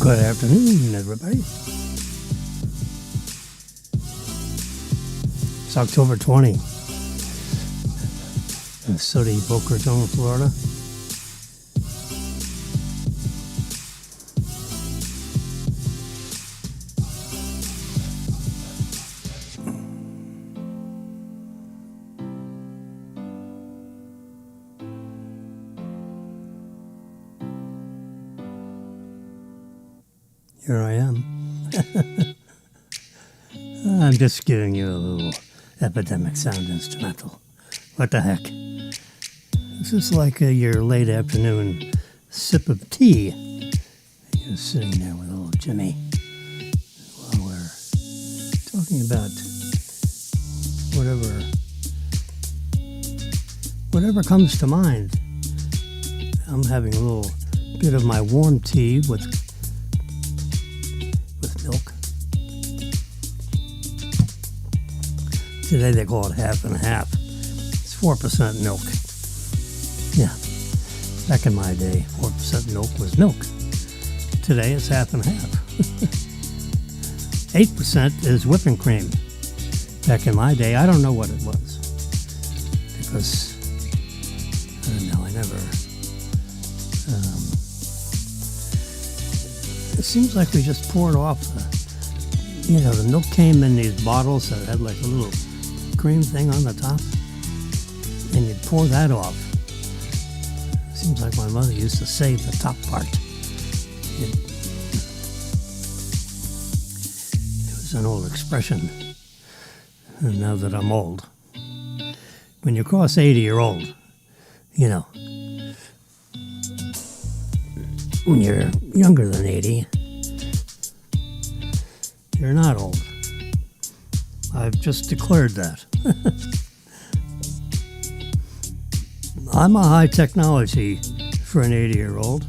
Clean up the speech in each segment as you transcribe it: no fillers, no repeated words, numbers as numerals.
Good afternoon, everybody. It's October 20 in sunny Boca Raton, Florida. Here I am. I'm just giving you a little epidemic sound instrumental. What the heck? This is like your late afternoon sip of tea. You're sitting there with old Jimmy while we're talking about whatever comes to mind. I'm having a little bit of my warm tea with milk. Today they call it half and half. It's 4% milk. Yeah. Back in my day, 4% milk was milk. Today it's half and half. 8% is whipping cream. Back in my day, I don't know what it was. Because, I don't know, I never... it seems like we just poured off the milk came in these bottles that had like a little cream thing on the top, and you'd pour that off. Seems like my mother used to save the top part. It was an old expression, and now that I'm old. When you cross 80, you're old, When you're younger than 80, you're not old. I've just declared that. I'm a high technology for an 80-year-old.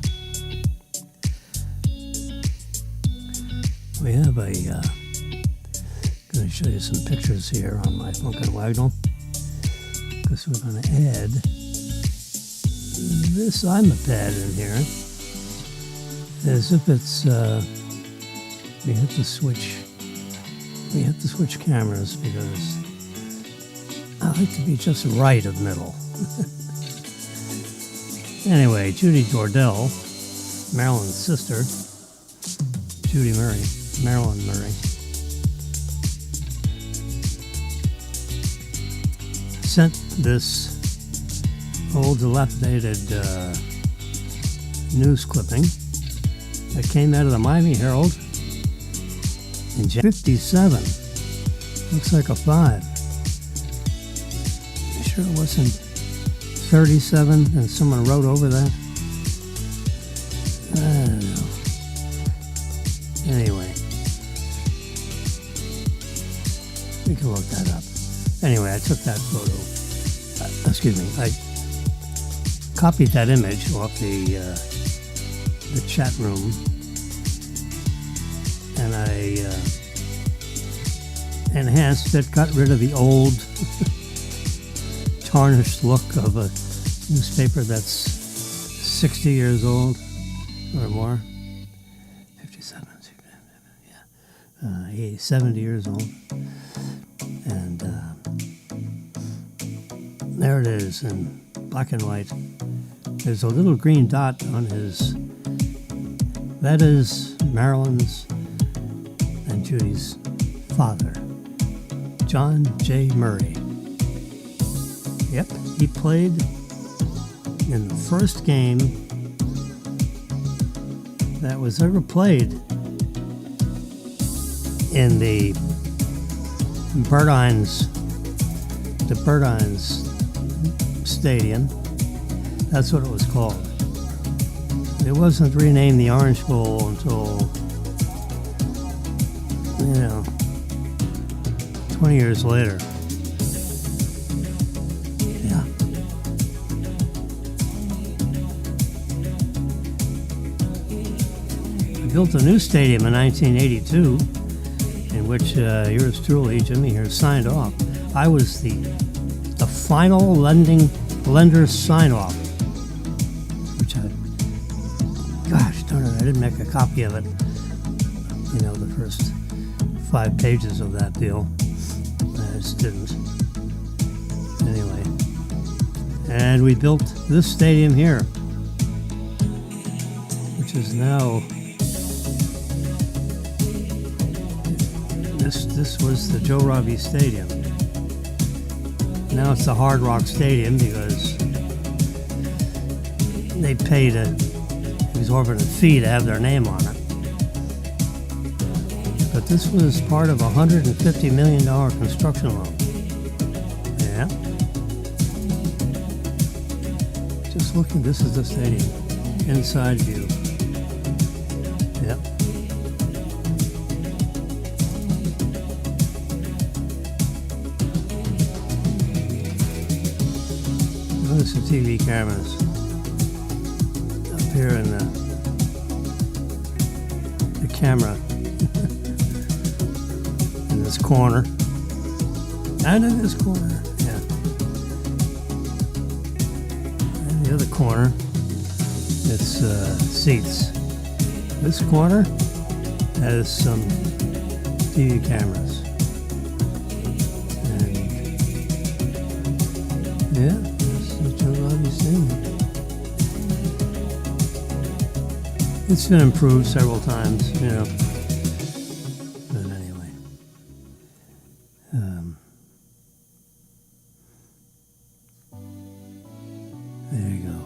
We have I'm going to show you some pictures here on my Funkin' Wagnall, because we're going to add this iPad in here. As if it's, we have to switch cameras because I like to be just right of middle. Anyway, Judy Jordell, Marilyn's sister, Marilyn Murray, sent this old dilapidated news clipping that came out of the Miami Herald in 57. Looks like a 5. You sure it wasn't 37 and someone wrote over that? I don't know. Anyway, we can look that up. Anyway, I took that photo. I copied that image off the chat room, and I enhanced it, got rid of the old tarnished look of a newspaper that's 60 years old or more. 57, yeah, 70 years old. And there it is in black and white. There's a little green dot on his. That is Marilyn's and Judy's father, John J. Murray. Yep, he played in the first game that was ever played in the Burdines Stadium. That's what it was called. It wasn't renamed the Orange Bowl until, 20 years later. Yeah. We built a new stadium in 1982, in which yours truly, Jimmy here, signed off. I was the final lender sign-off, which gosh darn it, I didn't make a copy of it. the first 5 pages of that deal. I just didn't. Anyway. And we built this stadium here, which is now, this was the Joe Robbie Stadium. Now it's the Hard Rock Stadium because they paid an exorbitant fee to have their name on it. But this was part of a $150 million construction loan. Yeah. Just looking, this is the stadium. Inside view. Yep. Notice the TV cameras up here in the camera in this corner and in this corner, yeah. And the other corner, it's seats. This corner has some TV cameras, and yeah. It's been improved several times, but anyway. There you go.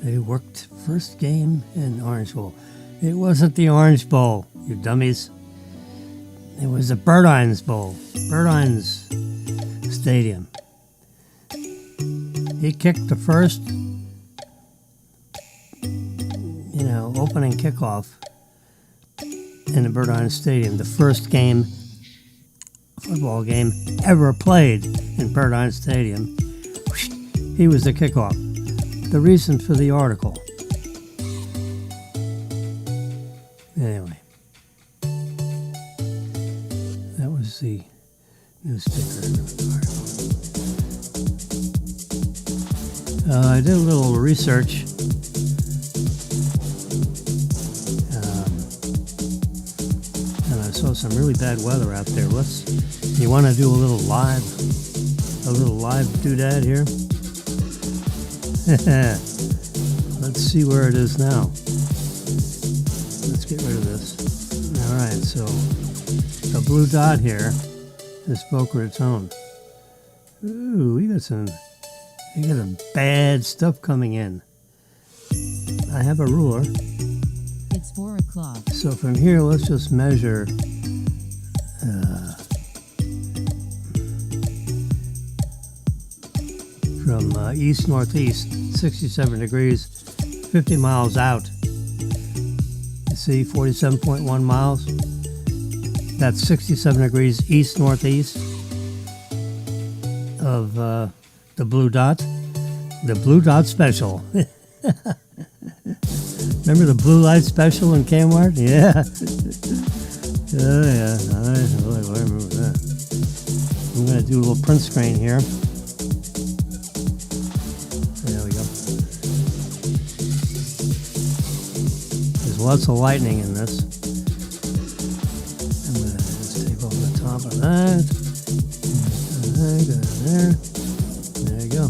They worked first game in Orange Bowl. It wasn't the Orange Bowl, you dummies. It was the Burdines Bowl, Burdines Stadium. He kicked the first, opening kickoff in the Burdines Stadium. The first football game ever played in Burdines Stadium. He was the kickoff. The reason for the article. Anyway, that was the newspaper article. I did a little research. And I saw some really bad weather out there. You want to do a little live doodad here? Let's see where it is now. Let's get rid of this. All right, so the blue dot here is Boca Raton. Ooh, we got some bad stuff coming in. I have a ruler. It's 4 o'clock. So from here, let's just measure from east-northeast, 67 degrees, 50 miles out. You see, 47.1 miles. That's 67 degrees east-northeast of the blue dot. The blue dot special. Remember the blue light special in Kmart? Yeah. Oh, yeah. I remember that. I'm going to do a little print screen here. There we go. There's lots of lightning in this. I'm going to just take off the top of that. There. There you go.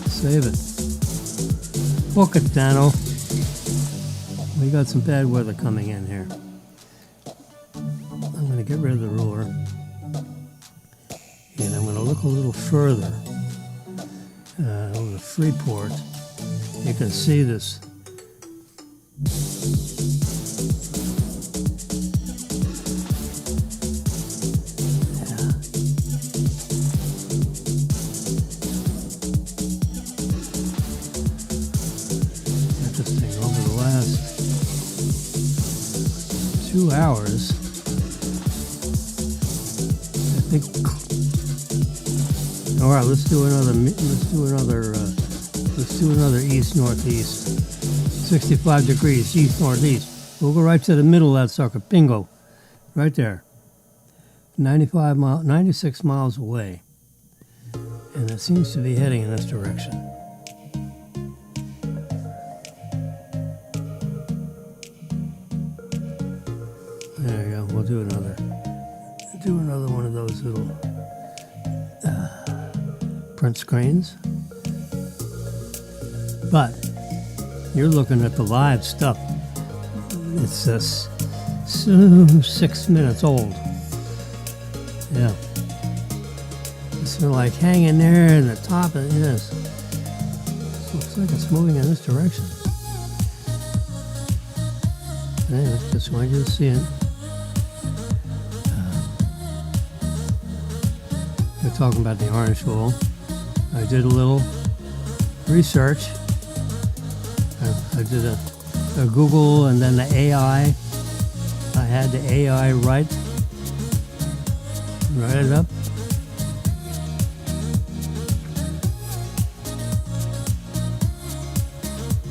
Save it. Book it, Dano. We got some bad weather coming in here. I'm going to get rid of the ruler. And I'm going to look a little further over to Freeport. You can see this. Interesting. Over the last 2 hours, I think. All right, let's do another east-northeast. 65 degrees east-northeast. We'll go right to the middle of that sucker. Bingo. Right there. 96 miles away. And it seems to be heading in this direction. go. We'll do another one of those little print screens. But you're looking at the live stuff. It's just 6 minutes old. Yeah. It's sort of like hanging there in the top of this. Looks like it's moving in this direction. Anyway, just wanted you to see it. We're talking about the orange bowl. I did a little research. I did a Google and then the AI. I had the AI write it up.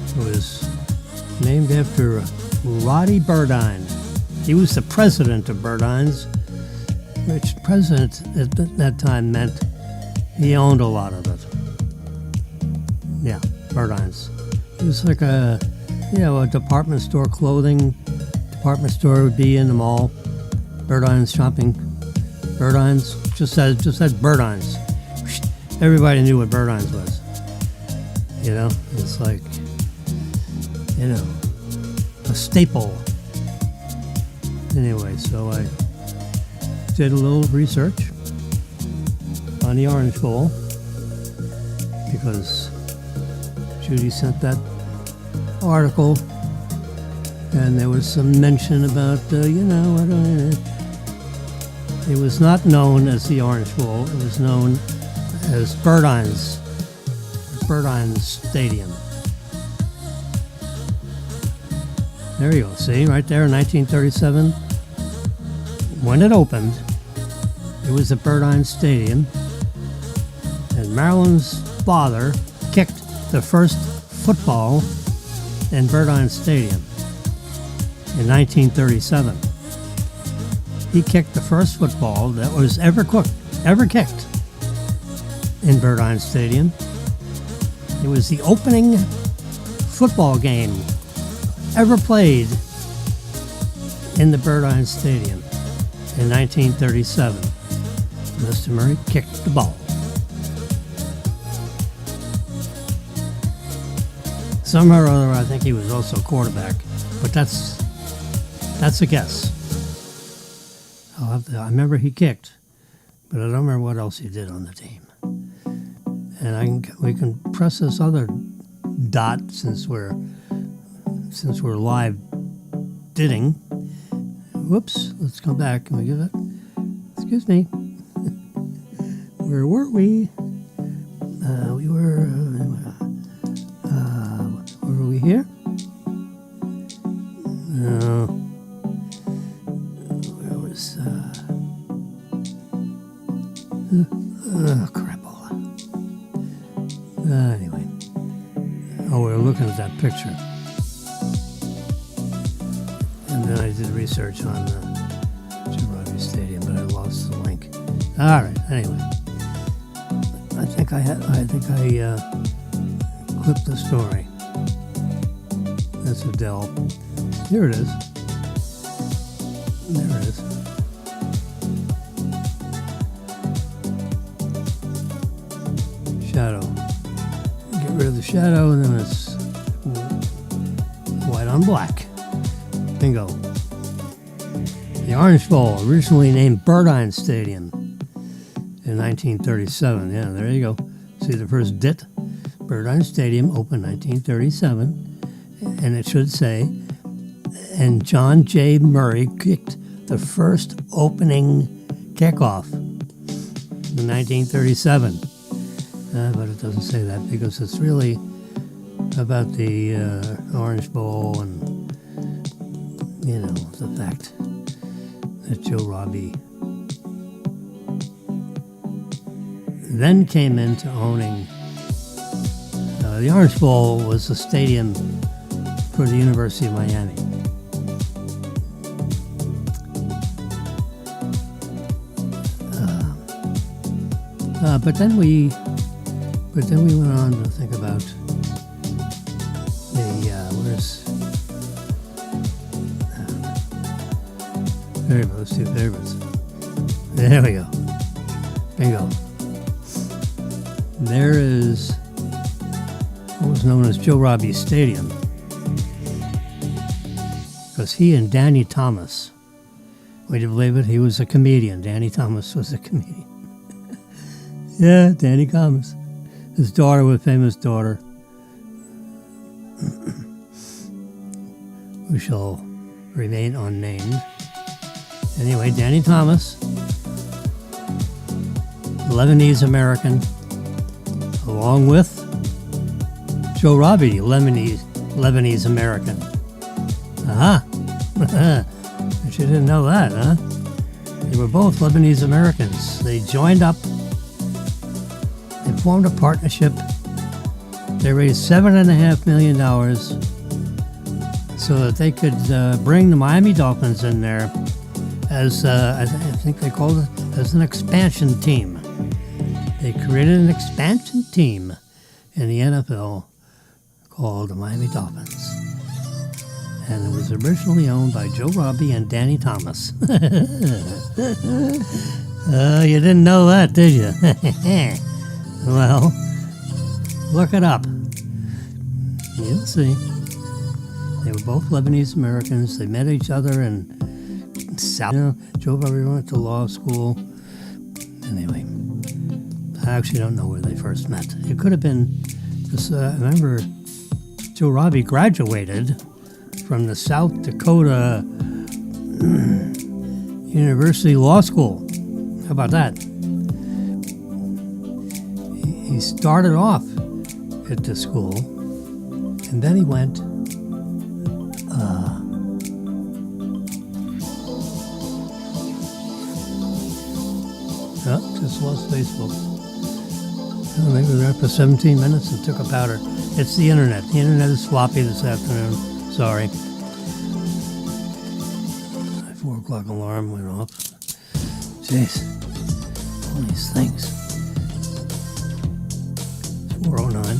It was named after Roddy Burdine. He was the president of Burdine's, which president at that time meant he owned a lot of it. Yeah, Burdine's. It was like a department store clothing. Department store would be in the mall. Burdine's shopping. Burdine's just said Burdine's. Everybody knew what Burdine's was. You know, it's like, a staple. Anyway, so I did a little research on the Orange Bowl because Judy sent that article and there was some mention about, it was not known as the Orange Bowl. It was known as Burdine's Stadium. There you go. See, right there in 1937, when it opened, it was at Burdine Stadium, and Marilyn's father kicked the first football in Burdine Stadium in 1937. He kicked the first football that was ever kicked in Burdine Stadium. It was the opening football game ever played in the Burdine Stadium in 1937. Mr. Murray kicked the ball. Somehow or other, I think he was also a quarterback, but that's a guess. I remember he kicked, but I don't remember what else he did on the team. And we can press this other dot since we're live ditting. Whoops, let's come back. Can we give it? Excuse me. Where were we? Were we here? No. Where was, crapola. Anyway. Oh, we were looking at that picture. And then I did research on Girardi Stadium, but I lost the link. All right. Anyway, I think I clipped the story. That's Adele. Here it is. There it is. Shadow. Get rid of the shadow, and then it's white on black. Bingo. The Orange Bowl, originally named Burdine Stadium in 1937. Yeah, there you go. See the first dit? Burdine Stadium opened 1937. And it should say, and John J. Murray kicked the first opening kickoff in 1937. But it doesn't say that because it's really about the Orange Bowl and the fact that Joe Robbie then came into owning. The Orange Bowl was the stadium for the University of Miami. But then we went on to think about favorite. Let's do favorites. There we go. Bingo. There is what was known as Joe Robbie Stadium. Because he and Danny Thomas, would you believe it? He was a comedian. Danny Thomas was a comedian. Yeah, Danny Thomas. His daughter was a famous daughter. Who shall remain unnamed. Anyway, Danny Thomas, Lebanese American, along with Joe Robbie, Lebanese American. Aha! But you didn't know that, huh? They were both Lebanese Americans. They joined up. They formed a partnership. They raised $7.5 million so that they could bring the Miami Dolphins in there as, I think they called it, as an expansion team. They created an expansion team in the NFL called the Miami Dolphins. And it was originally owned by Joe Robbie and Danny Thomas. You didn't know that, did you? Well, look it up. You'll see. They were both Lebanese Americans. They met each other in South. Joe Robbie went to law school. Anyway, I actually don't know where they first met. It could have been, because I remember Joe Robbie graduated from the South Dakota University Law School. How about that? He started off at the school, and then he went just lost Facebook. Oh, maybe we're up for 17 minutes and took a powder. It's the internet. The internet is sloppy this afternoon. Sorry. My 4 o'clock alarm went off. Jeez. All these things. 4:09.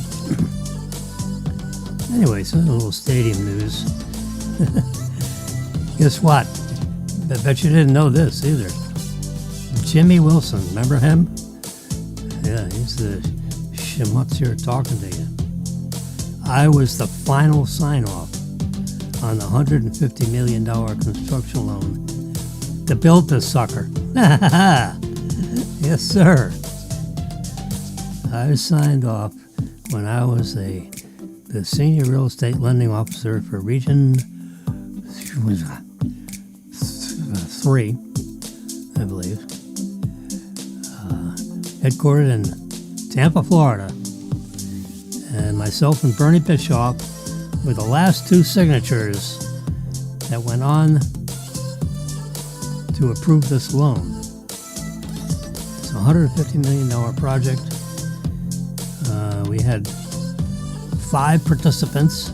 Anyway, so a little stadium news. Guess what? I bet you didn't know this either. Jimmy Wilson, remember him? Yeah, he's the schmutz here talking to you. I was the final sign-off on the $150 million construction loan to build this sucker. Yes, sir. I signed off when I was the senior real estate lending officer for Region 3, I believe, headquartered in Tampa, Florida. And myself and Bernie Bischoff were the last 2 signatures that went on to approve this loan. It's a $150 million project. We had 5 participants,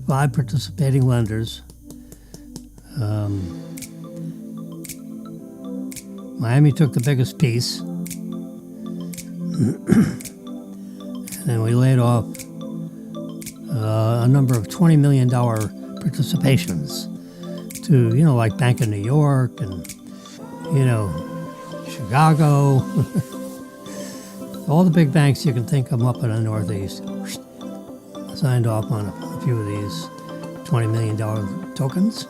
5 participating lenders. Miami took the biggest piece. And then we laid off a number of $20 million participations to, like Bank of New York and, Chicago. All the big banks you can think of up in the Northeast signed off on a few of these $20 million tokens.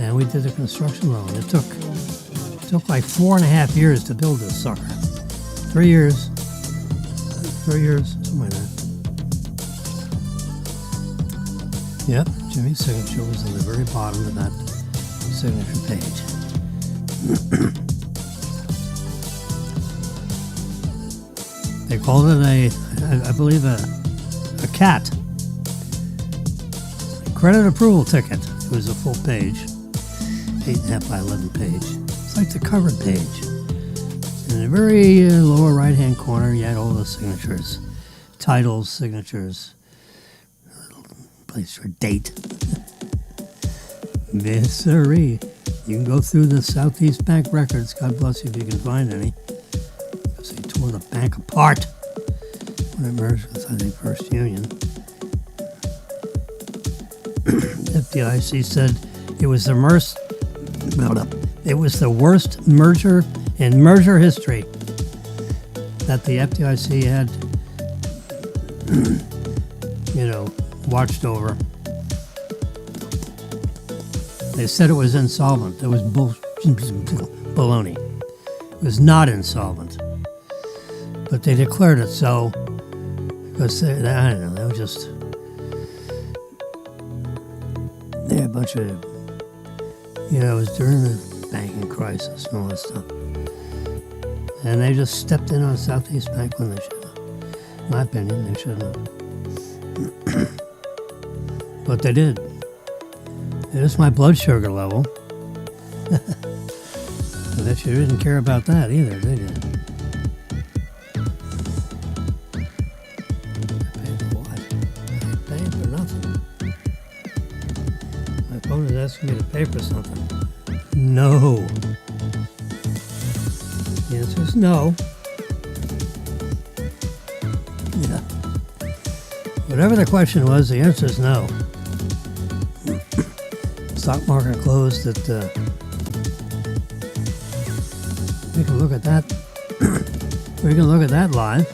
And we did the construction loan. It took like 4.5 years to build this sucker. 3 years. 3 years, something like that. Yep, Jimmy's signature was on the very bottom of that signature page. They called it I believe a CAT. Credit approval ticket. It was a full page. 8.5 by 11 page. It's like the cover page. In the very lower right-hand corner, you had all the signatures. Titles, signatures. A little place for date. Yes, sirree. You can go through the Southeast Bank records. God bless you if you can find any. Because they tore the bank apart when it merged with, I think, First Union. FDIC said it was the It was the worst merger in merger history that the FDIC had, watched over. They said it was insolvent. It was baloney. It was not insolvent. But they declared it so because they were just... They had a bunch of... it was during the banking crisis and all that stuff. And they just stepped in on Southeast Bank when they should have. In my opinion, they shouldn't have. But they did. It is my blood sugar level. I bet you didn't care about that either, did you? I paid for what? I ain't paying for nothing. My phone is asking me to pay for something. No. The answer is no. Yeah. Whatever the question was, the answer is no. Stock market closed at, we can look at that. We can look at that live.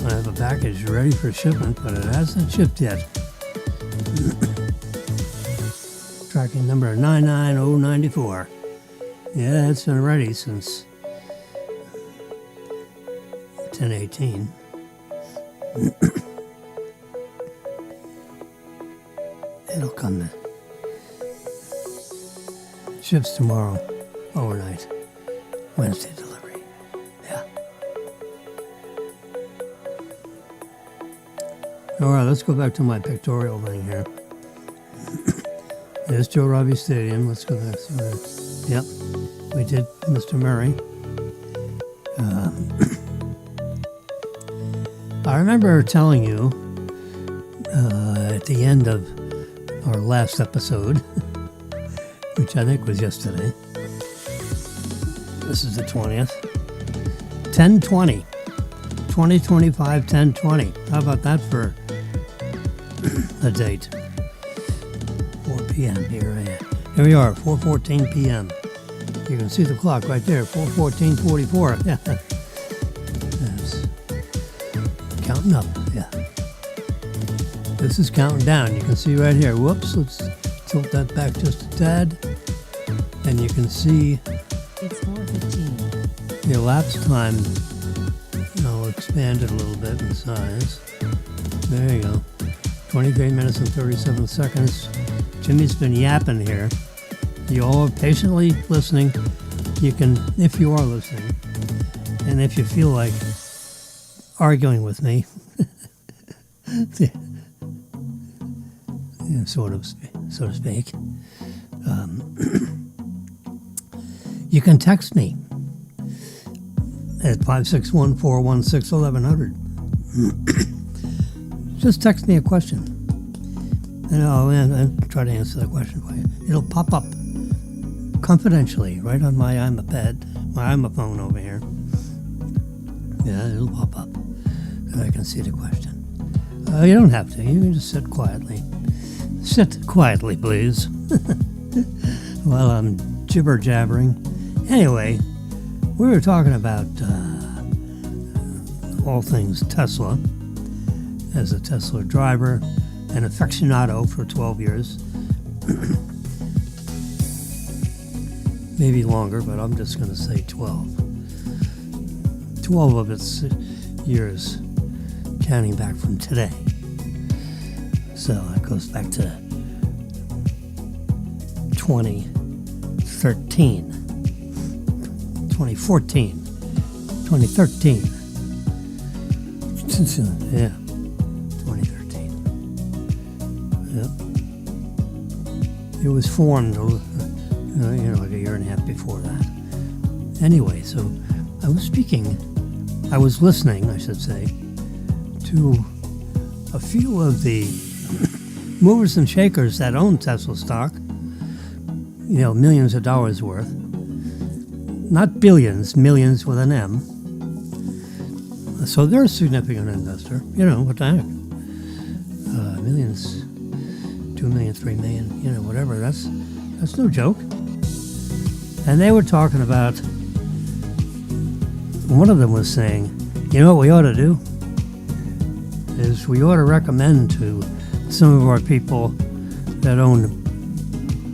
I have a package ready for shipment, but it hasn't shipped yet. Tracking number 99094. Yeah, it's been ready since 10/18. It'll come in. Ships tomorrow, overnight. Wednesday delivery. Yeah. Alright, let's go back to my pictorial thing here. There's Joe Robbie Stadium. Let's go back to that. Yep, we did Mr. Murray. I remember telling you at the end of our last episode, which I think was yesterday. This is the 20th. 10/20. 2025 10/20. How about that for a date? 4 p.m. Here we are, 4:14 p.m. You can see the clock right there, 4:14:44. Yeah. That's counting up, yeah. This is counting down. You can see right here. Whoops, let's tilt that back just a tad. And you can see It's 4:15. the elapsed time, expanded a little bit in size. There you go. 23 minutes and 37 seconds. Jimmy's been yapping here. You all are patiently listening. You can, if you are listening, and if you feel like arguing with me, so to speak, you can text me at 561-416-1100. Just text me a question, and I'll try to answer the question for you. It'll pop up confidentially right on my iPhone over here. Yeah, it'll pop up, and I can see the question. You don't have to. You can just sit quietly. Sit quietly, please, while I'm jibber-jabbering. Anyway, we were talking about all things Tesla. As a Tesla driver, an aficionado for 12 years. Maybe longer, but I'm just going to say 12. 12 of its years, counting back from today. So it goes back to 2013, 2014, 2013. Yeah, 2013. Yep. It was formed, like a year and a half before that. Anyway, so I was listening, I should say, to a few of the movers and shakers that own Tesla stock, millions of dollars worth. Not billions, millions with an M. So they're a significant investor. What the heck? 2 million, 3 million, whatever. That's no joke. And they were talking about, one of them was saying, what we ought to do is we ought to recommend to some of our people that own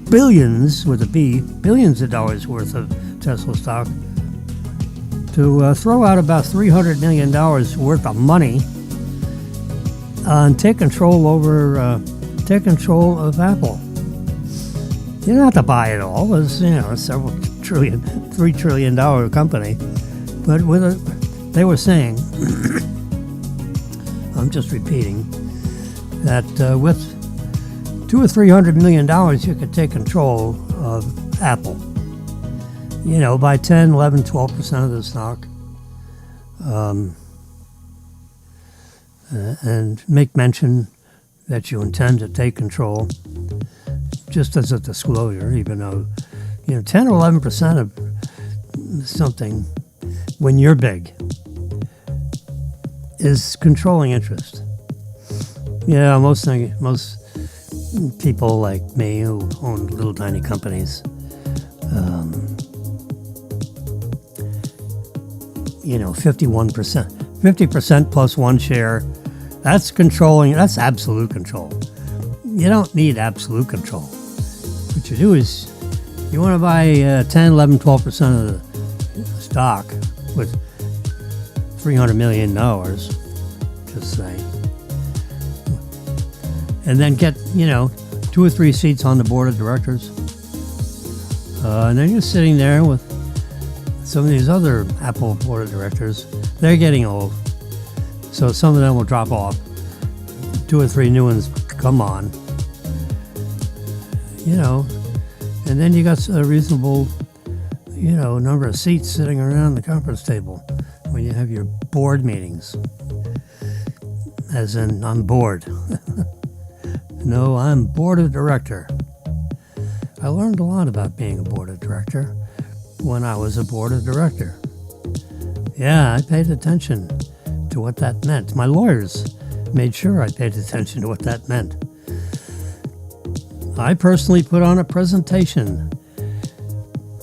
billions, with a B, billions of dollars worth of Tesla stock, to throw out about $300 million worth of money and take control of Apple. You don't have to buy it all. It's several trillion, $3 trillion company. But they were saying, I'm just repeating, that with $200 or $300 million, you could take control of Apple. By 10, 11, 12% of the stock. And make mention that you intend to take control, just as a disclosure, even though, 10 or 11% of something, when you're big, is controlling interest. Most people like me who own little tiny companies, 51%, 50% plus one share, that's controlling, that's absolute control. You don't need absolute control. What you do is, you want to buy 10, 11, 12% of the stock with $300 million, just say. And then get, 2 or 3 seats on the board of directors. And then you're sitting there with some of these other Apple board of directors. They're getting old. So some of them will drop off. 2 or 3 new ones come on. And then you got a reasonable, number of seats sitting around the conference table when you have your board meetings. As in, I'm bored. No, I'm board of director. I learned a lot about being a board of director when I was a board of director. Yeah, I paid attention to what that meant. My lawyers made sure I paid attention to what that meant. I personally put on a presentation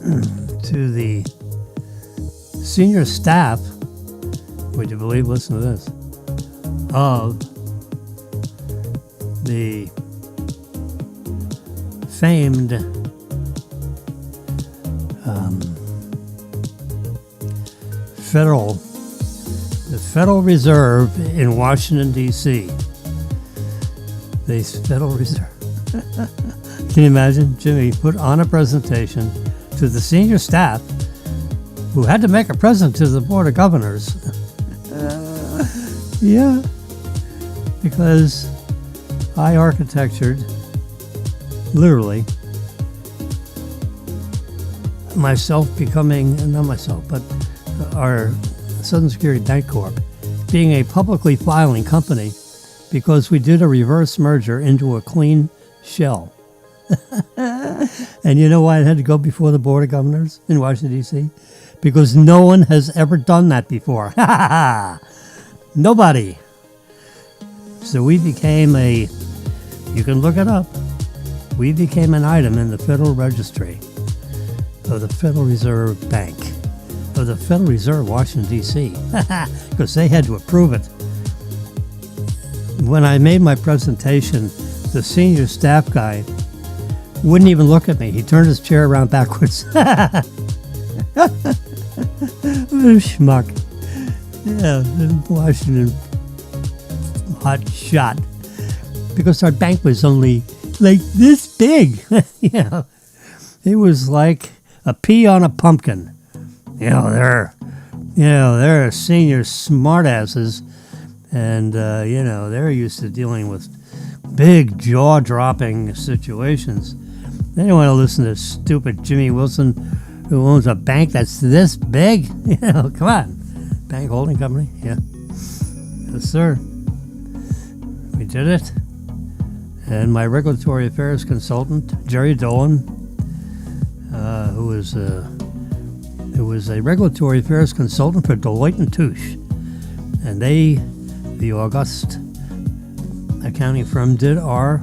to the senior staff, would you believe, listen to this, of the famed Federal Reserve in Washington, D.C. The Federal Reserve. Can you imagine? Jimmy put on a presentation to the senior staff who had to make a present to the Board of Governors. Yeah, because I architectured, literally, myself becoming, not myself, but our Southern Security Bank Corp being a publicly filing company because we did a reverse merger into a clean shell. And you know why it had to go before the Board of Governors in Washington, D.C.? Because no one has ever done that before. Nobody. So we became you can look it up, we became an item in the Federal Registry of the Federal Reserve Bank, of the Federal Reserve, Washington, D.C., because they had to approve it. When I made my presentation, the senior staff guy wouldn't even look at me. He turned his chair around backwards. Schmuck. Yeah, Washington, hot shot. Because our bank was only like this big. It was like a pea on a pumpkin. They're senior smartasses, and they're used to dealing with big jaw-dropping situations. They don't want to listen to stupid Jimmy Wilson, who owns a bank that's this big. Come on, bank holding company. Yeah, yes, sir. We did it, and my regulatory affairs consultant, Jerry Dolan, who was a regulatory affairs consultant for Deloitte and Touche, and the august accounting firm, did our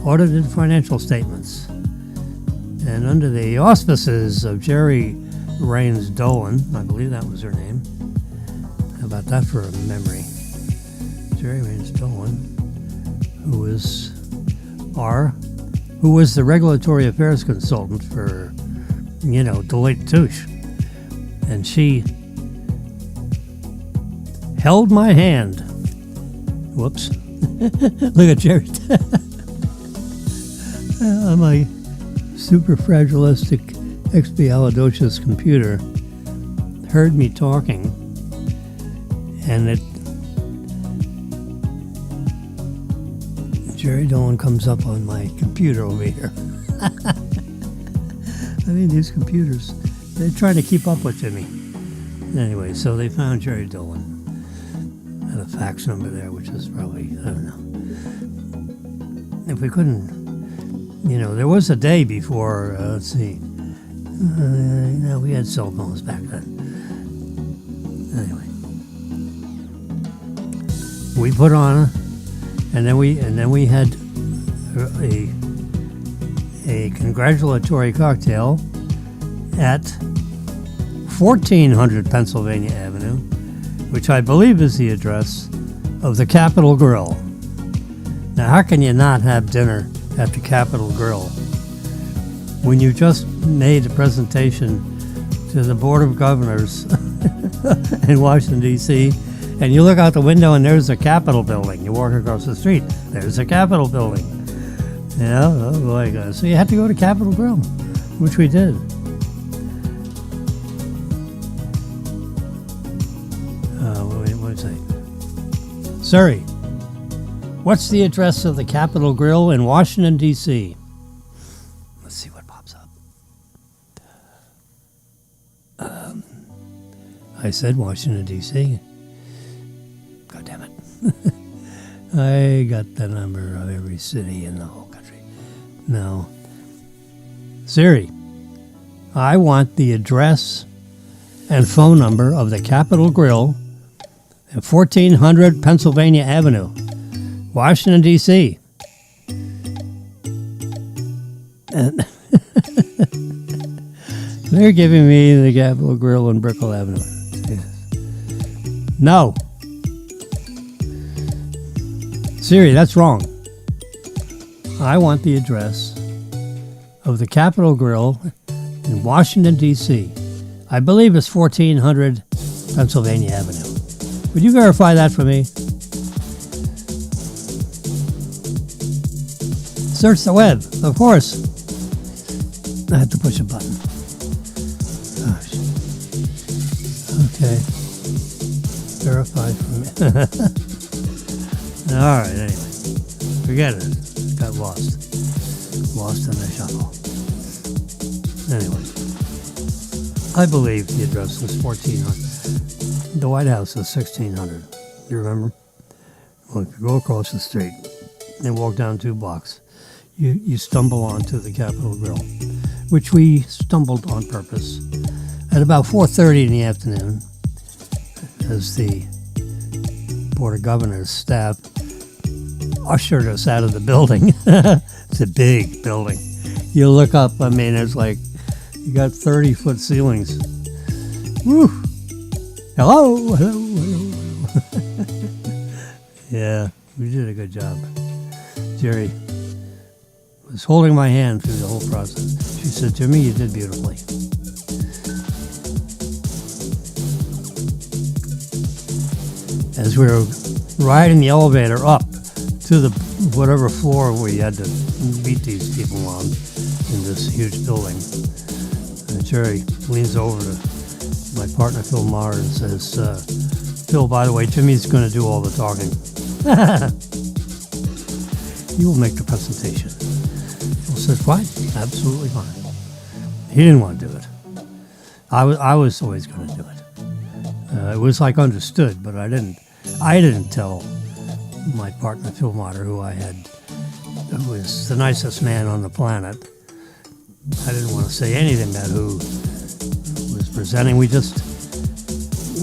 audited financial statements. And under the auspices of Jerry Raines Dolan, I believe that was her name. How about that for a memory? Jerry Raines Dolan, who was the regulatory affairs consultant for, Deloitte Touche. And she held my hand. Whoops. Look at Jerry. On my super fragilistic expialidocious computer, heard me talking, and Jerry Dolan comes up on my computer over here. I mean, these computers, they're trying to keep up with Jimmy. Anyway, so they found Jerry Dolan. Had a fax number there, which is probably, I don't know. If we couldn't, there was a day before, let's see. We had cell phones back then. Anyway. We put on, and then we had a congratulatory cocktail at 1400 Pennsylvania Avenue, which I believe is the address of the Capitol Grill. Now, how can you not have dinner at the Capitol Grill when you just made a presentation to the Board of Governors in Washington, D.C., and you look out the window and there's a Capitol building. You walk across the street, there's a Capitol building. Oh boy, so you had to go to Capitol Grill, which we did. What did I say? Surrey, what's the address of the Capitol Grill in Washington, D.C.? Let's see what pops up. I said Washington, D.C. God damn it. I got the number of every city in the whole country. No. Siri, I want the address and phone number of the Capitol Grill at 1400 Pennsylvania Avenue, Washington, D.C. And they're giving me the Capitol Grill on Brickell Avenue. No. Siri, that's wrong. I want the address of the Capitol Grill in Washington, D.C. I believe it's 1400 Pennsylvania Avenue. Would you verify that for me? Search the web, of course. I had to push a button. Gosh. Okay. Verify for me. All right, anyway. Forget it. Got lost. Lost in the shuffle. Anyway. I believe the address is 1400. The White House is 1600. You remember? Well, if you go across the street and walk down 2 blocks, you stumble onto the Capitol Grill, which we stumbled on purpose at about 4:30 in the afternoon as the Board of Governors staff ushered us out of the building. It's a big building. You look up, I mean, it's like you got 30-foot ceilings. Woo! Hello, hello, hello, hello. Yeah, we did a good job. Jerry was holding my hand through the whole process. She said, Jimmy, you did beautifully. As we were riding the elevator up to the whatever floor we had to meet these people on in this huge building, Jerry leans over to my partner Phil Maher and says, Phil, by the way, Jimmy's going to do all the talking. He will make the presentation. Phil said, fine, absolutely fine. He didn't want to do it. I was always going to do it. It was like understood, but I didn't tell my partner Phil Maher, who was the nicest man on the planet. I didn't want to say anything about who was presenting. We just,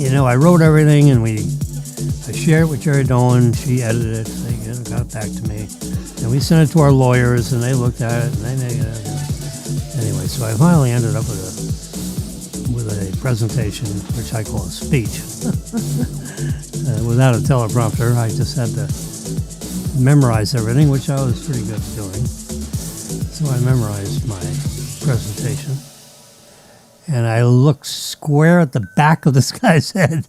I wrote everything and I shared it with Jerry Dolan. She edited it. They got it back to me. And And we sent it to our lawyers, and they looked at it, and they made it. Anyway, so I finally ended up with a presentation, which I call a speech. Without a teleprompter, I just had to memorize everything, which I was pretty good at doing. So I memorized my presentation, and I looked square at the back of this guy's head.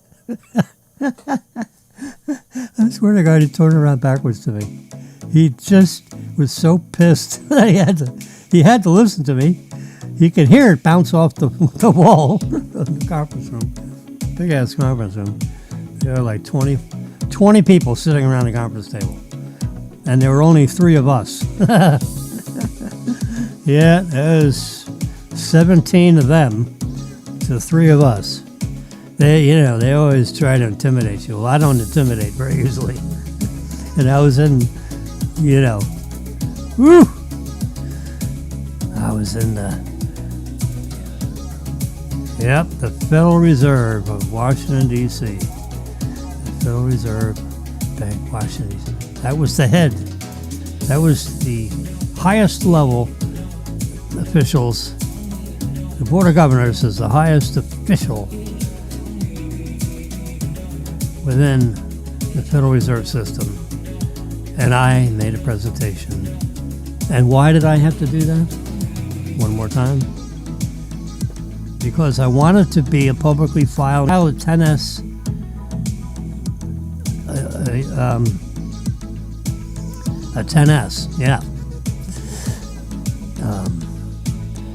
I swear to God, he turned around backwards to me. He just was so pissed that he had to listen to me. He could hear it bounce off the wall of the conference room. Big ass conference room. There were like 20 people sitting around the conference table. And there were only 3 of us. Yeah, there was 17 of them to 3 of us. They always try to intimidate you. Well, I don't intimidate very easily. And I was in, I was in the Federal Reserve of Washington, D.C. The Federal Reserve Bank, Washington, D.C. That was the head. That was the highest level officials. The Board of Governors is the highest official within the Federal Reserve System. And I made a presentation. And why did I have to do that? One more time. Because I wanted to be a publicly filed 10S a 10S, yeah.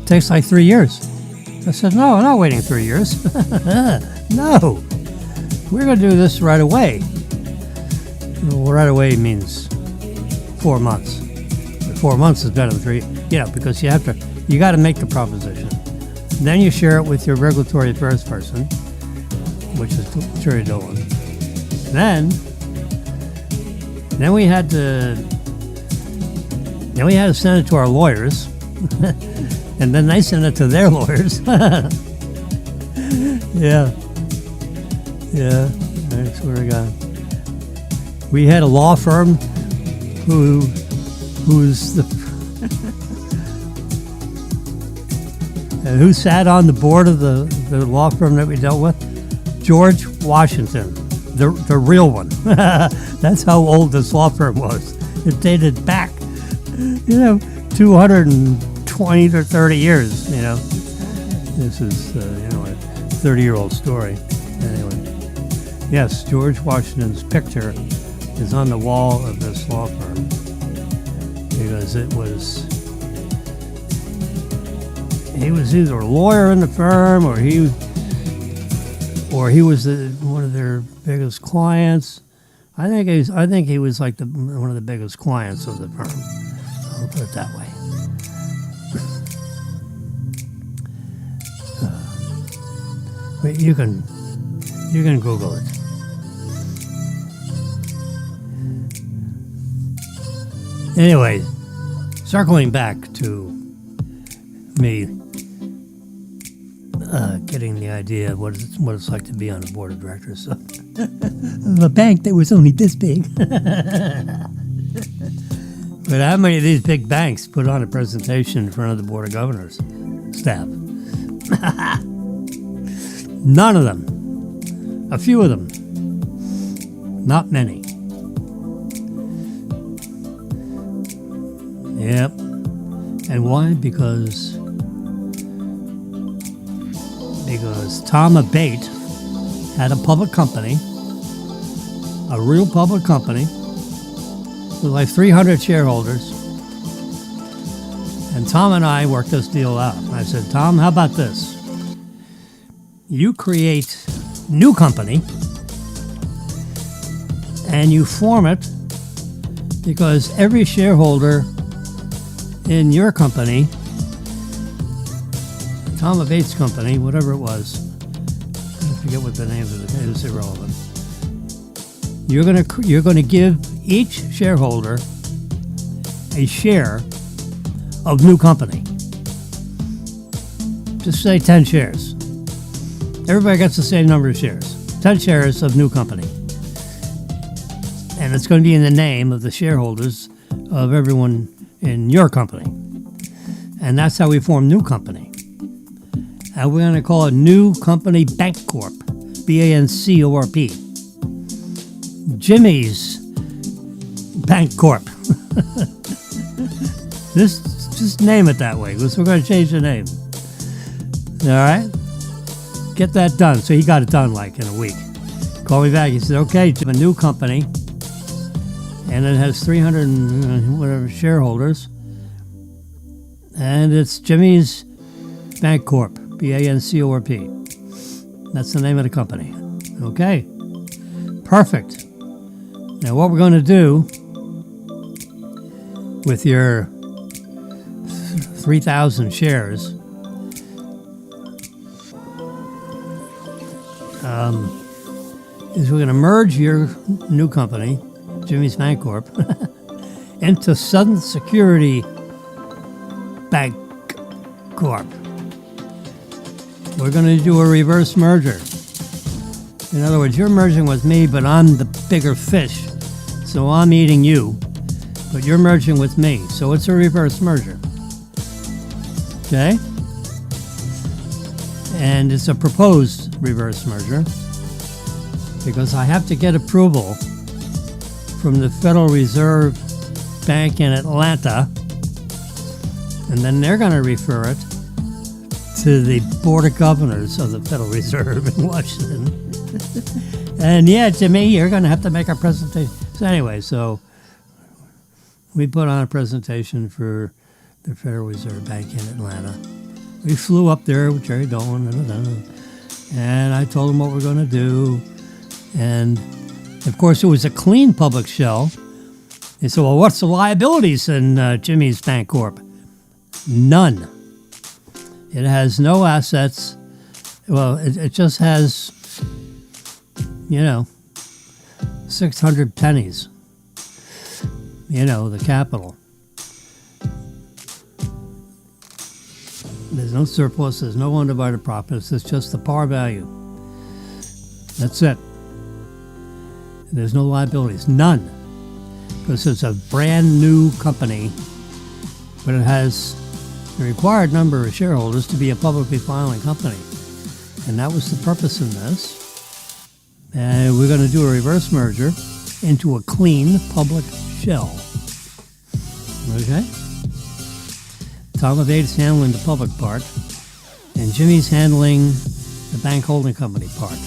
Takes like 3 years. I said, no, I'm not waiting 3 years. No, we're going to do this right away. Well, right away means 4 months. 4 months is better than 3, because you got to make the proposition. Then you share it with your regulatory affairs person, which is Terry Dolan. Then we had to send it to our lawyers, and then they sent it to their lawyers. Yeah, I swear to God. We had a law firm who's the and who sat on the board of the law firm that we dealt with? George Washington, the real one. That's how old this law firm was. It dated back, 220 to 30 years, This is, a 30-year-old story. Anyway, yes, George Washington's picture is on the wall of this law firm because he was either a lawyer in the firm or he was one of their biggest clients. I think he was like one of the biggest clients of the firm. I'll put it that way. But you can Google it. Anyway, circling back to me getting the idea of what it's like to be on a board of directors of a bank that was only this big. But how many of these big banks put on a presentation in front of the Board of Governors staff? None of them. A few of them. Not many. Yep. And why? Because Tom Abate had a public company, a real public company, with like 300 shareholders. And Tom and I worked this deal out. I said, Tom, how about this? You create new company and you form it because every shareholder in your company, Tom Abate's company, whatever it was, I forget what the name of it is, irrelevant. You're going to give each shareholder a share of new company. Just say 10 shares. Everybody gets the same number of shares. 10 shares of new company. And And it's going to be in the name of the shareholders of everyone in your company. And that's how we form New Company. And we're going to call it New Company Bank Corp. B-A-N-C-O-R-P. Jimmy's Bank Corp. Just name it that way, because we're going to change the name. All right? Get that done. So he got it done like in a week. Called me back. He said, okay, Jim, a new company, and it has 300 and whatever shareholders, and it's Jimmy's Bank Corp. B-A-N-C-O-R-P. That's the name of the company. Okay. Perfect. Now what we're going to do with your 3,000 shares is we're going to merge your new company, Jimmy's Bank Corp, into Southern Security Bank Corp. We're going to do a reverse merger. In other words, you're merging with me, but I'm the bigger fish. So I'm eating you, but you're merging with me. So it's a reverse merger. Okay? And it's a proposed reverse merger because I have to get approval from the Federal Reserve Bank in Atlanta, and then they're going to refer it to the Board of Governors of the Federal Reserve in Washington. And yeah, Jimmy, you're going to have to make a presentation. So anyway, so we put on a presentation for the Federal Reserve Bank in Atlanta. We flew up there with Jerry Dolan, and I told him what we're going to do. And of course, it was a clean public shell. He said, well, what's the liabilities in Jimmy's Bank Corp? None. It has no assets. Well, it just has, 600 pennies. The capital. There's no surplus. There's no undivided profits. It's just the par value. That's it. There's no liabilities. None. Because it's a brand new company, but it has the required number of shareholders to be a publicly filing company. And that was the purpose in this. And we're going to do a reverse merger into a clean public shell. Okay? Tom of Eight is handling the public part, and Jimmy's handling the bank holding company part.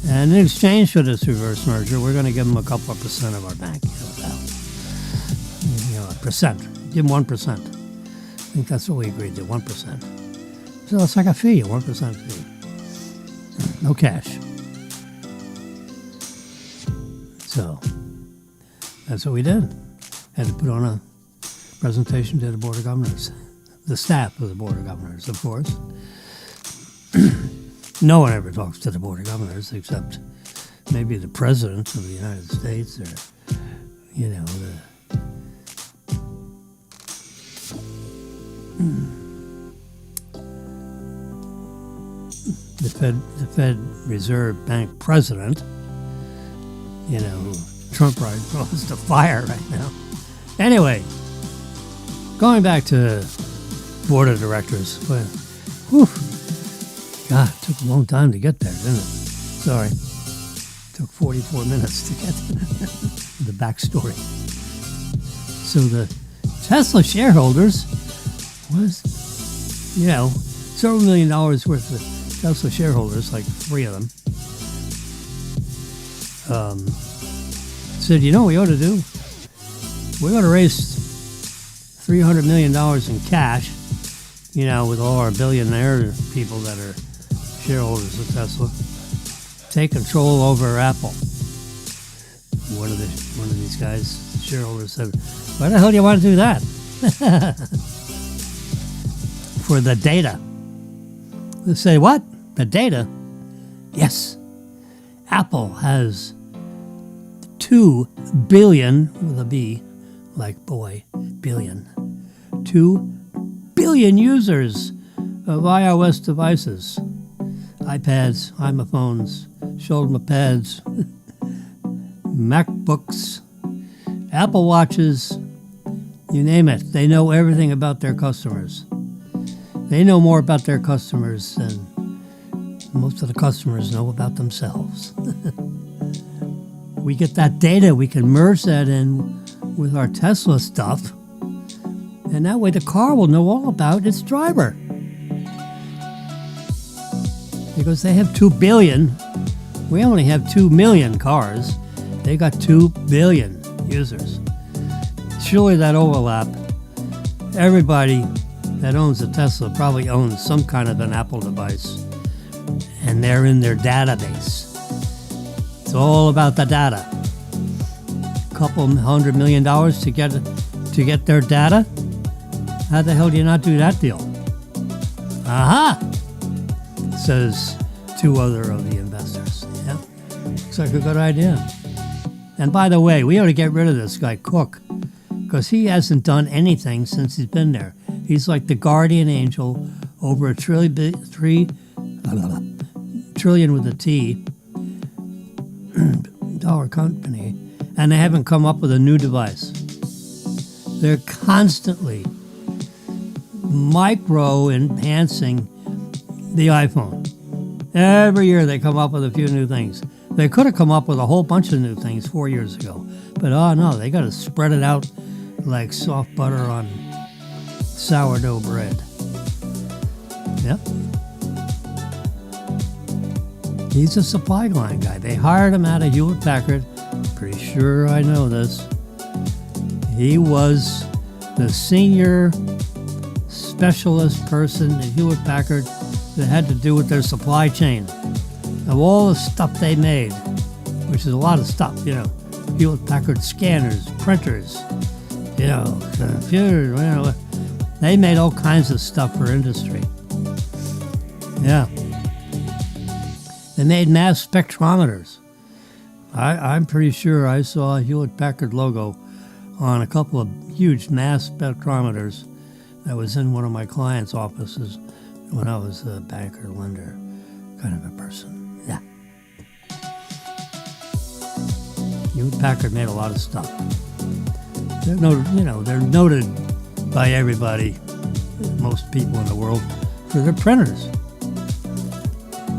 And in exchange for this reverse merger, we're going to give them a couple of percent of our bank. A percent. Give them 1%. I think that's what we agreed to, 1%. So it's like a fee, a 1% fee. No cash. So that's what we did. Had to put on a presentation to the Board of Governors. The staff of the Board of Governors, of course. No one ever talks to the Board of Governors except maybe the President of the United States or, the Fed Reserve Bank President, who Trump wants to fire right now. Anyway, going back to Board of Directors. God, it took a long time to get there, didn't it? Sorry. It took 44 minutes to get the backstory. So the Tesla shareholders was, several $1 million worth of Tesla shareholders, like 3 of them, said, what we ought to do? We ought to raise $300 million in cash, with all our billionaire people that are shareholders of Tesla, take control over Apple. One of these guys, shareholders, said, why the hell do you want to do that? For the data. They say, what? The data? Yes. Apple has 2 billion, with a B, like boy, billion. 2 billion users of iOS devices. iPads, iPhones, shoulder pads, MacBooks, Apple Watches, you name it. They know everything about their customers. They know more about their customers than most of the customers know about themselves. We get that data, we can merge that in with our Tesla stuff, and that way the car will know all about its driver. Because they have 2 billion, we only have 2 million cars. They got 2 billion users. Surely that overlap, everybody that owns a Tesla probably owns some kind of an Apple device, and they're in their database. It's all about the data. Couple $100 million to get their data. How the hell do you not do that deal? Aha! Says 2 other of the investors. Yeah, looks like a good idea. And by the way, we ought to get rid of this guy Cook, because he hasn't done anything since he's been there. He's like the guardian angel over a trillion with a T dollar company, and they haven't come up with a new device. They're constantly micro enhancing the iPhone. Every year they come up with a few new things. They could have come up with a whole bunch of new things 4 years ago, but oh no, they got to spread it out like soft butter on sourdough bread. Yep. He's a supply line guy. They hired him out of Hewlett Packard. Pretty sure I know this. He was the senior specialist person at Hewlett Packard that had to do with their supply chain. Of all the stuff they made, which is a lot of stuff, Hewlett Packard scanners, printers, computers, they made all kinds of stuff for industry. Yeah. They made mass spectrometers. I'm pretty sure I saw a Hewlett Packard logo on a couple of huge mass spectrometers that was in one of my clients' offices when I was a banker, lender kind of a person. Yeah. Hewlett Packard made a lot of stuff. They're noted by everybody, most people in the world, for their printers.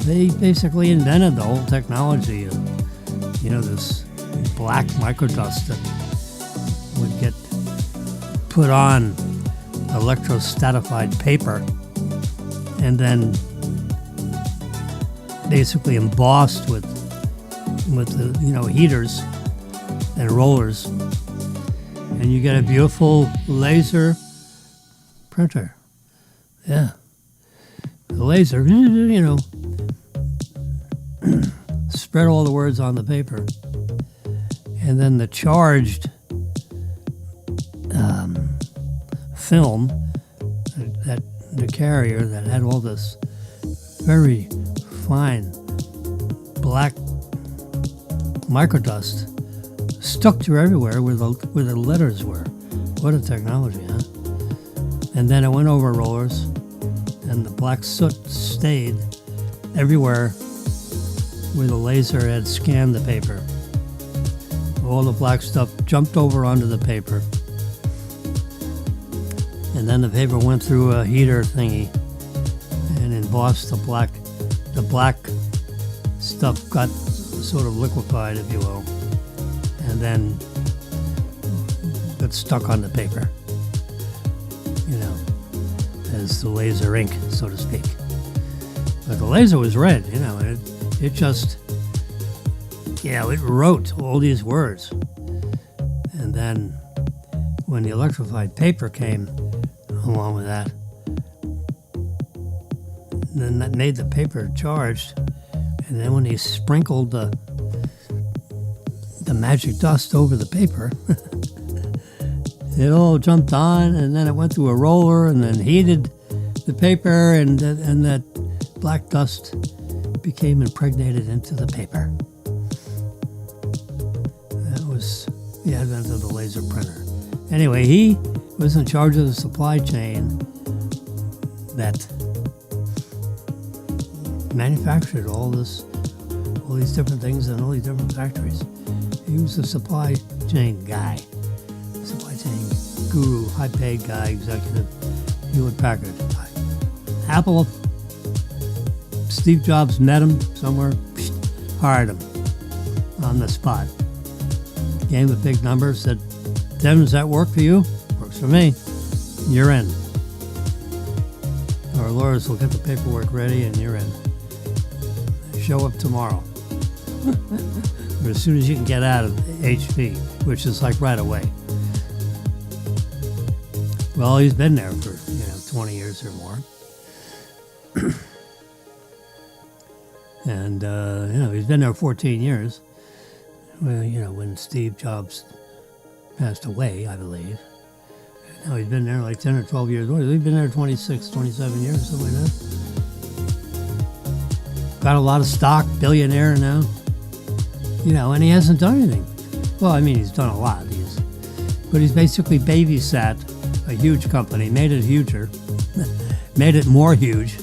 They basically invented the whole technology of, this black microdust that would get put on electrostratified paper and then basically embossed with the heaters and rollers, and you get a beautiful laser printer. Yeah, the laser, spread all the words on the paper, and then the charged film, that the carrier that had all this very fine black microdust stuck to everywhere where the letters were. What a technology, huh? And then it went over rollers, and the black soot stayed everywhere where the laser had scanned the paper. All the black stuff jumped over onto the paper, and then the paper went through a heater thingy and embossed the black. The black stuff got sort of liquefied, if you will, and then got stuck on the paper, as the laser ink, so to speak. But the laser was red, it just, it wrote all these words. And then when the electrified paper came along with that, then that made the paper charged. And then when he sprinkled the magic dust over the paper, it all jumped on, and then it went through a roller and then heated the paper, and that black dust became impregnated into the paper. That was the advent of the laser printer. Anyway, he was in charge of the supply chain that manufactured all these different things in all these different factories. He was a supply chain guy, supply chain guru, high-paid guy, executive, Hewlett Packard. Apple, Steve Jobs met him somewhere, hired him on the spot. Gave him a big number, said, "Tim, does that work for you?" "Works for me." "You're in. Our lawyers will get the paperwork ready and you're in. Show up tomorrow." Or as soon as you can get out of HP, which is like right away. Well, he's been there for, 20 years or more. And, he's been there 14 years. Well, when Steve Jobs passed away, I believe. Now he's been there like 10 or 12 years. He's been there 26, 27 years, something like that. Got a lot of stock, billionaire now. And he hasn't done anything. Well, I mean, he's done a lot. But he's basically babysat a huge company, made it huger, made it more huge.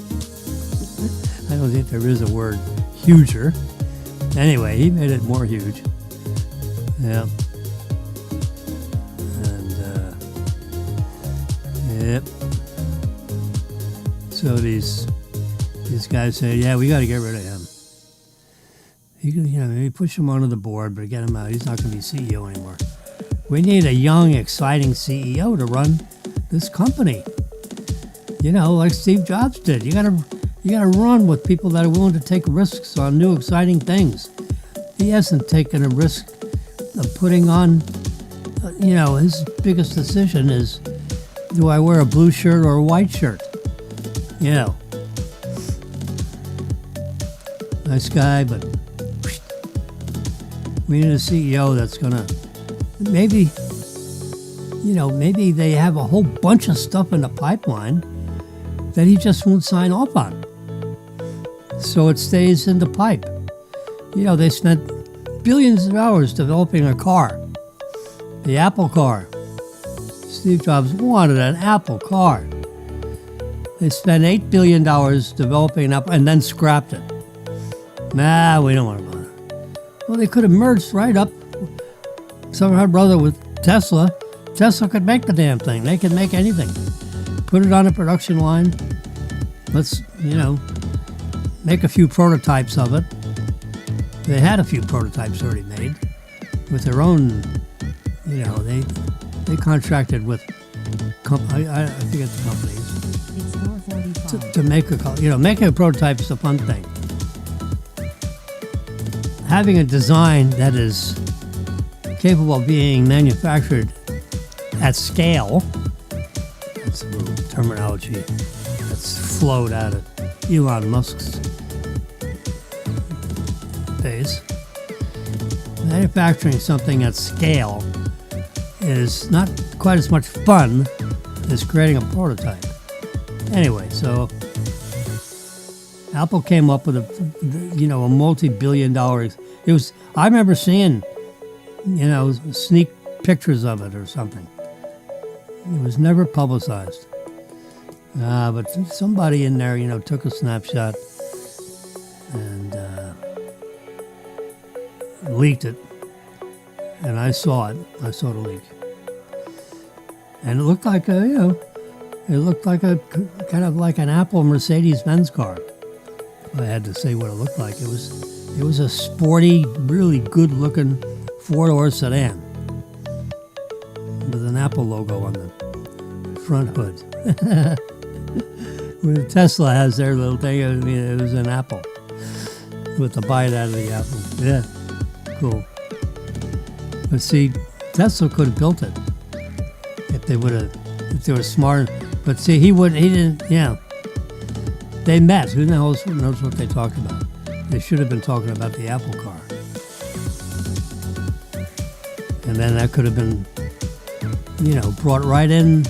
I don't think there is a word huger. Anyway, he made it more huge. Yeah. And, yep. So these guys say, yeah, we got to get rid of him. You can, maybe push him onto the board, but get him out. He's not going to be CEO anymore. We need a young, exciting CEO to run this company. Like Steve Jobs did. You gotta run with people that are willing to take risks on new, exciting things. He hasn't taken a risk of putting on, his biggest decision is, do I wear a blue shirt or a white shirt? Nice guy, but we need a CEO that's gonna, maybe they have a whole bunch of stuff in the pipeline that he just won't sign off on. So it stays in the pipe. They spent billions of dollars developing a car, the Apple car. Steve Jobs wanted an Apple car. They spent $8 billion developing an Apple and then scrapped it. Nah, we don't want to bother. Well, they could have merged right up somehow brother with Tesla. Tesla could make the damn thing. They can make anything. Put it on a production line. Let's, make a few prototypes of it. They had a few prototypes already made with their own, they contracted with, I forget the companies. It's 4:45. To make making a prototype is a fun thing. Having a design that is capable of being manufactured at scale, that's a little terminology that's flowed out of Elon Musk's days. Manufacturing something at scale is not quite as much fun as creating a prototype. Anyway, so Apple came up with a multi-billion dollars. I remember seeing, sneak pictures of it or something. It was never publicized. But somebody in there, took a snapshot and leaked it. And I saw it. I saw the leak. And it looked like kind of like an Apple Mercedes-Benz car. If I had to say what it looked like. It was a sporty, really good-looking four-door sedan with an Apple logo on the front hood. Where Tesla has their little thing, it was an Apple with the bite out of the apple. Yeah, cool. But see, Tesla could have built it if they were smart. But see, he didn't. They met. Who knows what they talked about? They should have been talking about the Apple car. And then that could have been, brought right in.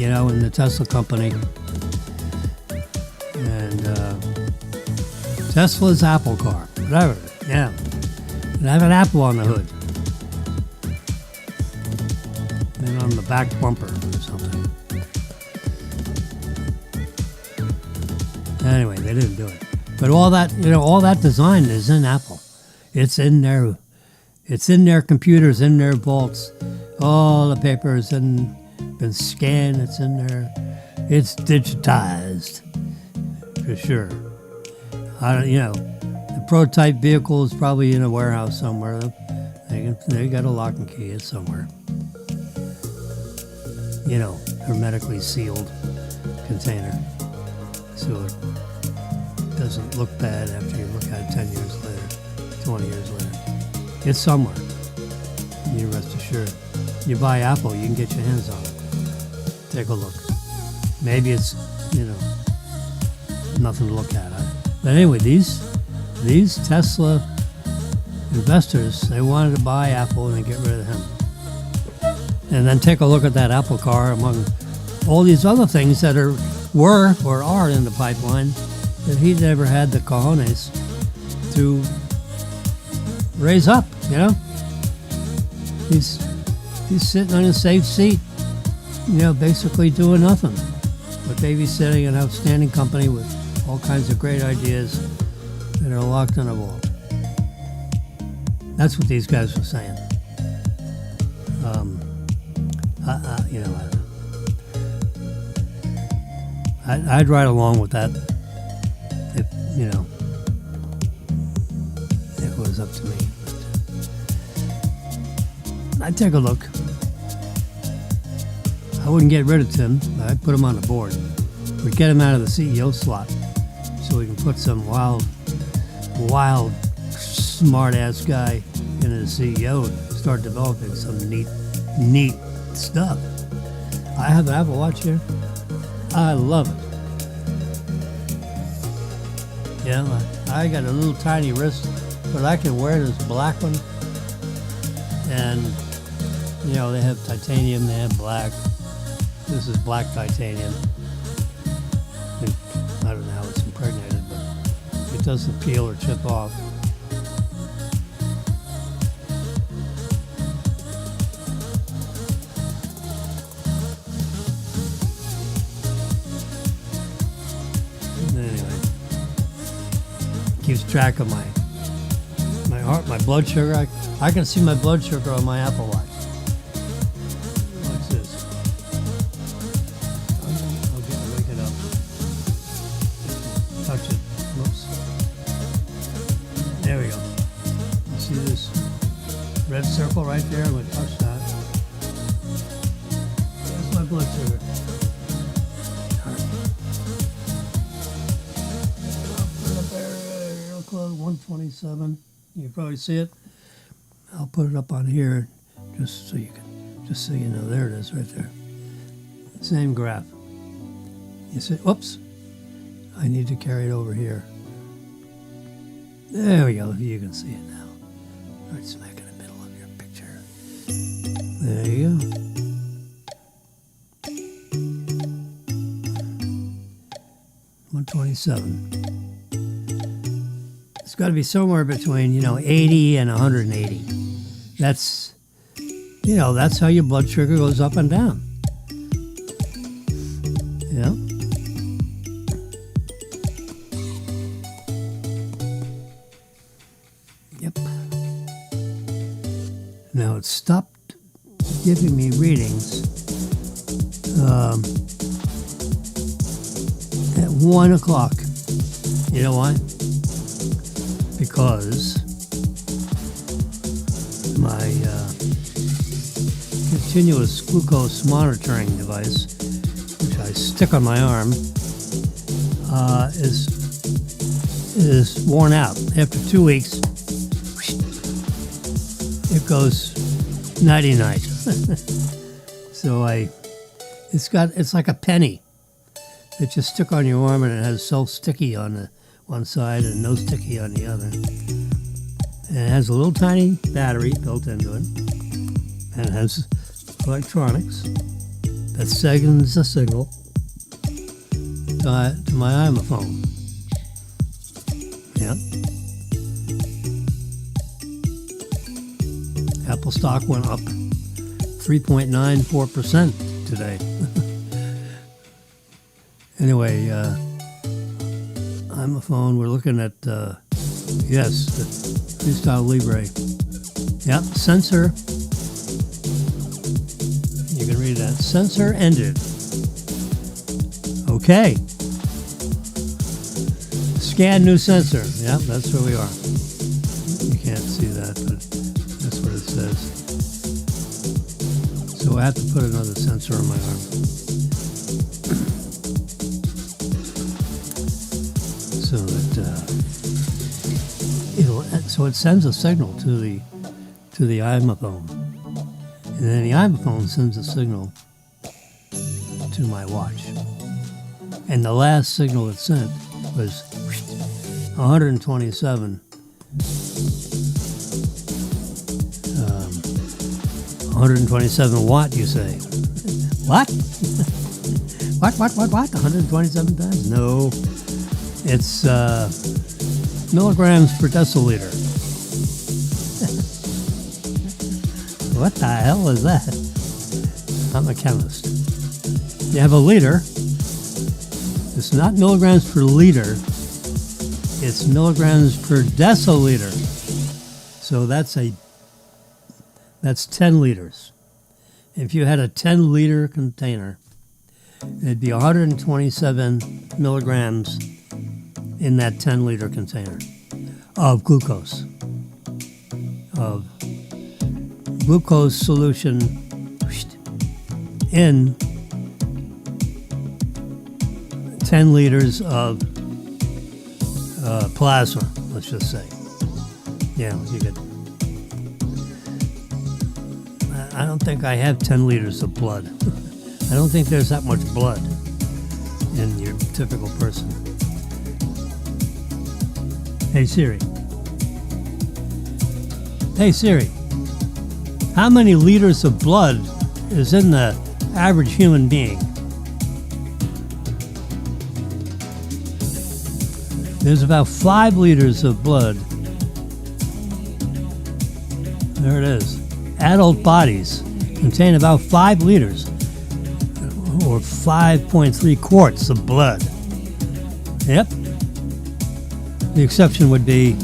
In the Tesla company. And Tesla's Apple car. Whatever. Yeah. And have an apple on the hood. And on the back bumper or something. Anyway, they didn't do it. But all that design is in Apple. It's in their computers, in their vaults. All the paper has been scanned. It's in there. It's digitized for sure. The prototype vehicle is probably in a warehouse somewhere. They got a lock and key. It's somewhere. Hermetically sealed container, so it doesn't look bad after you look at it 10 years later, 20 years later. It's somewhere. You rest assured. You buy Apple, you can get your hands on it. Take a look. Maybe it's, nothing to look at. But anyway, these Tesla investors, they wanted to buy Apple and then get rid of him. And then take a look at that Apple car among all these other things that were or are in the pipeline that he never had the cojones to raise up, He's sitting on a safe seat, basically doing nothing but babysitting an outstanding company with all kinds of great ideas that are locked in a vault. That's what these guys were saying. I'd ride along with that if it was up to me. But I'd take a look. I wouldn't get rid of Tim, but I'd put him on the board. We'd get him out of the CEO slot so we can put some wild, smart-ass guy into the CEO and start developing some neat stuff. I have an Apple Watch here. I love it. I got a little tiny wrist, but I can wear this black one. And, they have titanium, they have black. This is black titanium. I don't know how it's impregnated, but it doesn't peel or chip off. Anyway, keeps track of my heart, my blood sugar. I can see my blood sugar on my Apple Watch. Watch this. I'll wake it up. Touch it. Whoops. There we go. You see this red circle right there? I'm going to touch that. There's my blood sugar. I'll put it up there real close, 127. You can probably see it. I'll put it up on here just so you know. There it is right there. Same graph. You see, oops. I need to carry it over here. There we go. You can see it now. Right smack in the middle of your picture. There you go. $127. It's got to be somewhere between 80 and 180. That's that's how your blood sugar goes up and down. Yep. Now it stopped giving me readings at 1 o'clock. You know why? Because my continuous glucose monitoring device, which I stick on my arm, is worn out. After 2 weeks, it goes nighty-night. So it's like a penny that you stick on your arm, and it has so sticky on the one side and no sticky on the other. And it has a little tiny battery built into it. And it has electronics that sends a signal to my iPhone. Yeah. Apple stock went up 3.94% today. Anyway, iPhone. We're looking at, yes, the Freestyle Libre. Yep, sensor. You can read that. Sensor ended. Okay. Scan new sensor. Yep, that's where we are. You can't see that, but that's what it says. So I have to put another sensor on my arm. So that so it sends a signal to the iPhone, and then the iPhone sends a signal to my watch. And the last signal it sent was 127 watt, you say? What? What? 127 times? No. It's milligrams per deciliter. What the hell is that? I'm a chemist. You have a liter. It's not milligrams per liter. It's milligrams per deciliter. So that's 10 liters. If you had a 10-liter container, it'd be 127 milligrams in that 10-liter container of glucose. Of glucose solution in 10 liters of plasma, let's just say. Yeah, you could. I don't think I have 10 liters of blood. I don't think there's that much blood in your typical person. Hey Siri. Hey Siri. How many liters of blood is in the average human being? There's about 5 liters of blood. There it is. Adult bodies contain about 5 liters, or 5.3 quarts of blood. Yep. The exception would be,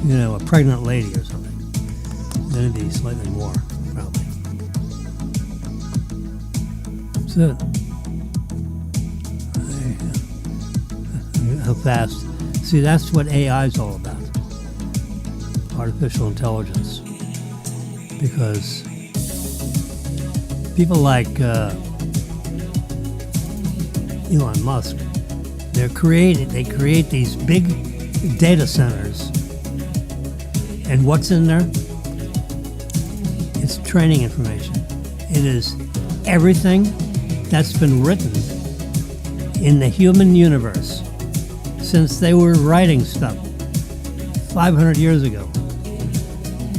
a pregnant lady or something. Then it'd be slightly more, probably. That's it. How fast. See, that's what AI is all about. Artificial intelligence. Because people like Elon Musk, they create these big data centers. And what's in there? It's training information. It is everything that's been written in the human universe since they were writing stuff 500 years ago.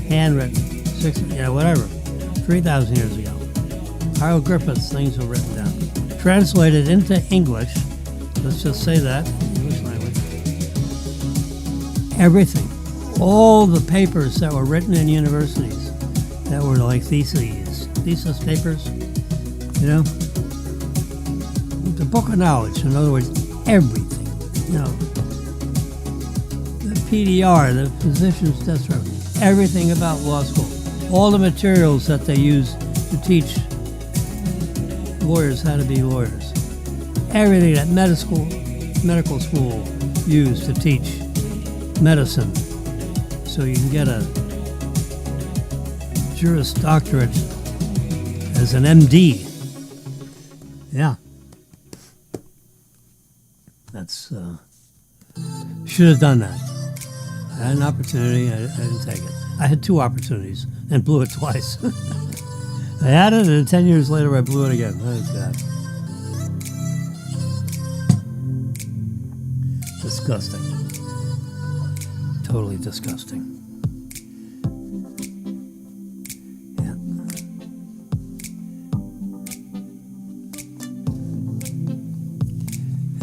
Handwritten, 3,000 years ago. Hieroglyphics, things were written down. Translated into English, let's just say that, English language. Everything. All the papers that were written in universities that were like thesis papers, the book of knowledge, in other words, everything, the PDR, the physician's test record, everything about law school, all the materials that they use to teach lawyers how to be lawyers, everything that medical school used to teach medicine, so you can get a Juris Doctorate as an MD. Yeah. That's, should have done that. I had an opportunity, I didn't take it. I had 2 opportunities and blew it twice. I had it, and 10 years later I blew it again. That is bad. Disgusting. Totally disgusting. Yeah.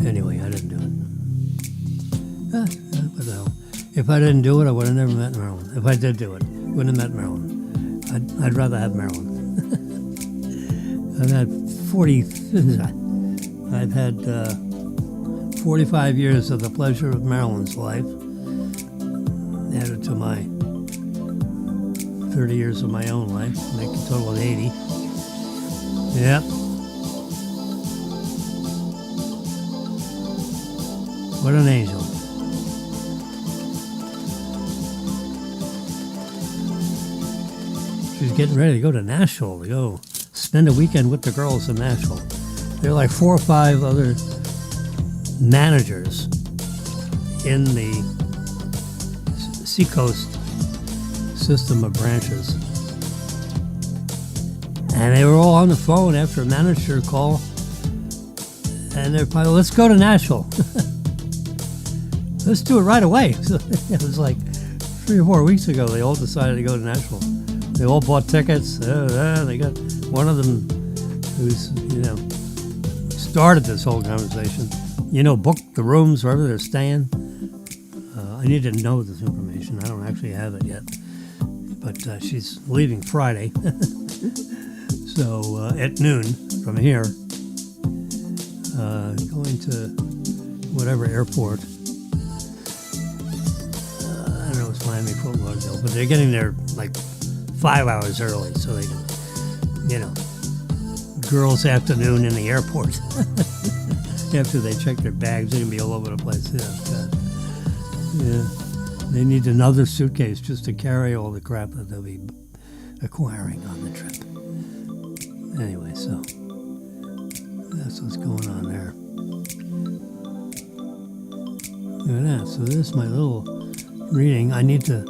Anyway, I didn't do it. What the hell? If I didn't do it, I would have never met Marilyn. If I did do it, wouldn't have met Marilyn. I'd rather have Marilyn. I've had 45 years of the pleasure of Marilyn's life, added to my 30 years of my own life, make a total of 80. Yep. What an angel. She's getting ready to go to Nashville, to go spend a weekend with the girls in Nashville. There are like 4 or 5 other managers in the Seacoast system of branches. And they were all on the phone after a manager call. And they're probably, let's go to Nashville. Let's do it right away. So it was like 3 or 4 weeks ago, they all decided to go to Nashville. They all bought tickets. They got one of them who's, started this whole conversation. Booked the rooms wherever they're staying. I need to know this information. I don't actually have it yet. But she's leaving Friday. So at noon from here, going to whatever airport. I don't know, it's Miami, Fort Lauderdale, but they're getting there like 5 hours early, so they can, girls' afternoon in the airport. After they check their bags, they're going to be all over the place. Yeah. They need another suitcase just to carry all the crap that they'll be acquiring on the trip. Anyway, so that's what's going on there. Look at that. So this is my little reading. I need to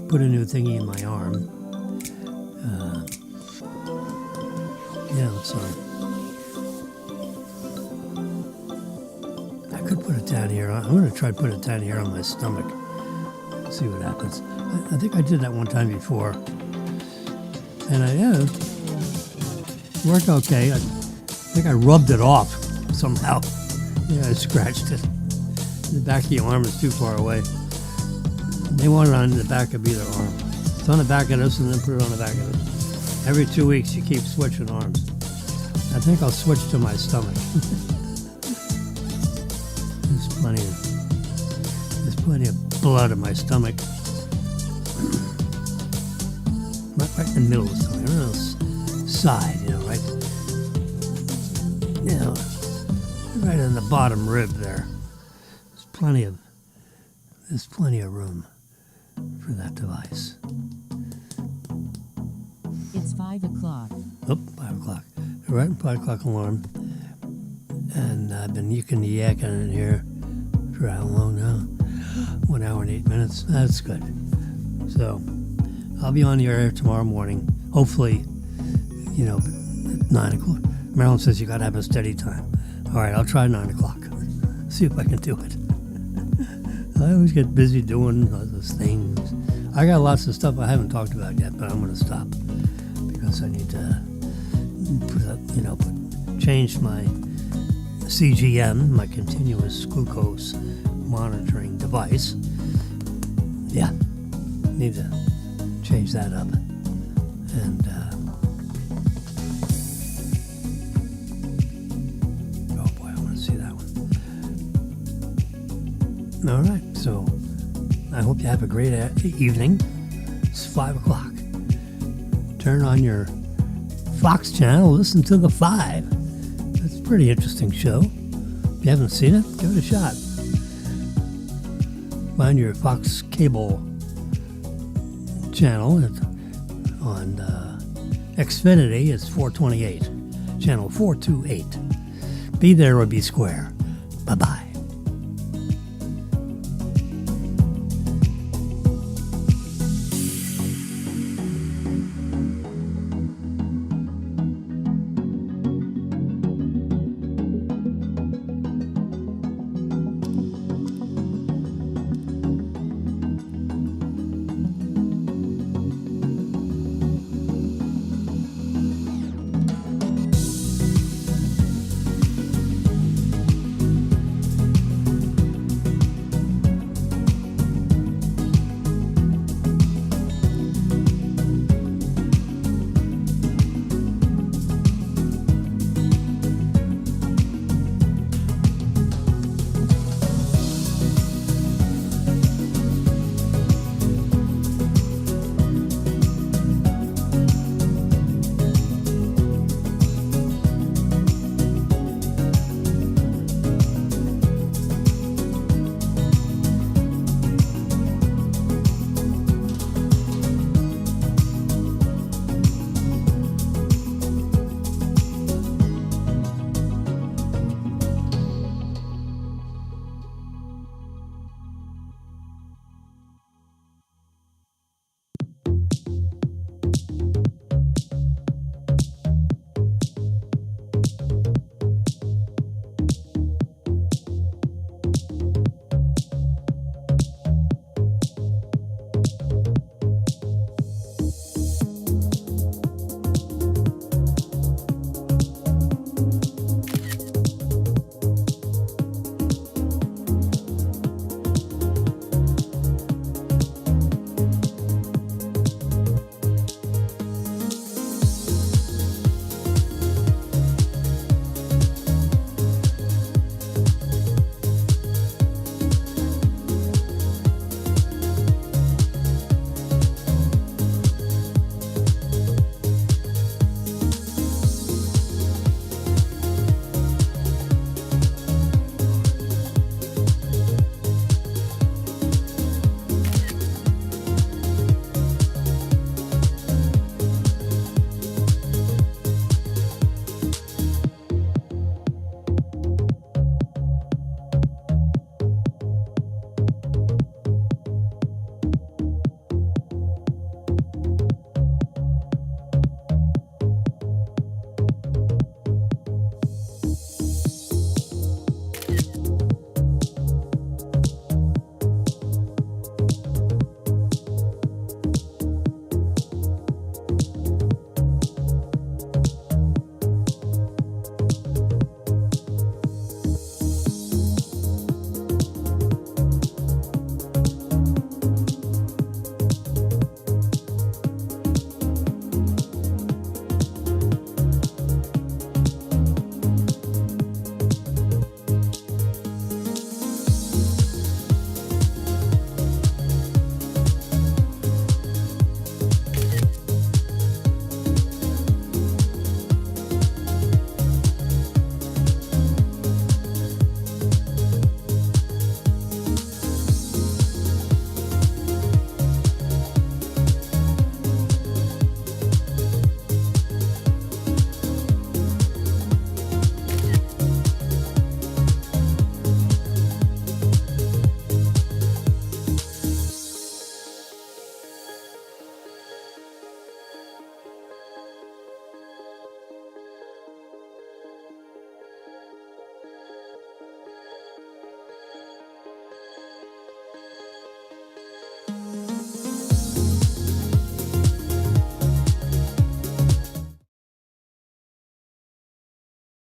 put a new thingy in my arm. So I could put it down here. I'm going to try to put it down here on my stomach. See what happens. I think I did that one time before. And it worked okay. I think I rubbed it off somehow. I scratched it. The back of your arm is too far away. They want it on the back of either arm. It's on the back of this and then put it on the back of this. Every 2 weeks you keep switching arms. I think I'll switch to my stomach. There's plenty of blood in my stomach. Right in the middle of the stomach, right on the side, right in the bottom rib there. There's plenty of room for that device. It's 5 o'clock. Oh, 5 o'clock. Right, 5 o'clock alarm. And I've been yakking in here for how long now? 1 hour and 8 minutes. That's good. So I'll be on the air tomorrow morning. Hopefully, at 9 o'clock. Marilyn says you got to have a steady time. All right, I'll try 9 o'clock. See if I can do it. I always get busy doing those things. I got lots of stuff I haven't talked about yet, but I'm going to stop because I need to change my CGM, my continuous glucose monitoring device. Yeah, need to change that up. And oh boy, I want to see that one. All right, so I hope you have a great evening. It's 5 o'clock. Turn on your Fox channel, listen to The 5. It's a pretty interesting show. If you haven't seen it, give it a shot. Find your Fox cable channel on Xfinity. It's 428, channel 428. Be there or be square. Bye-bye.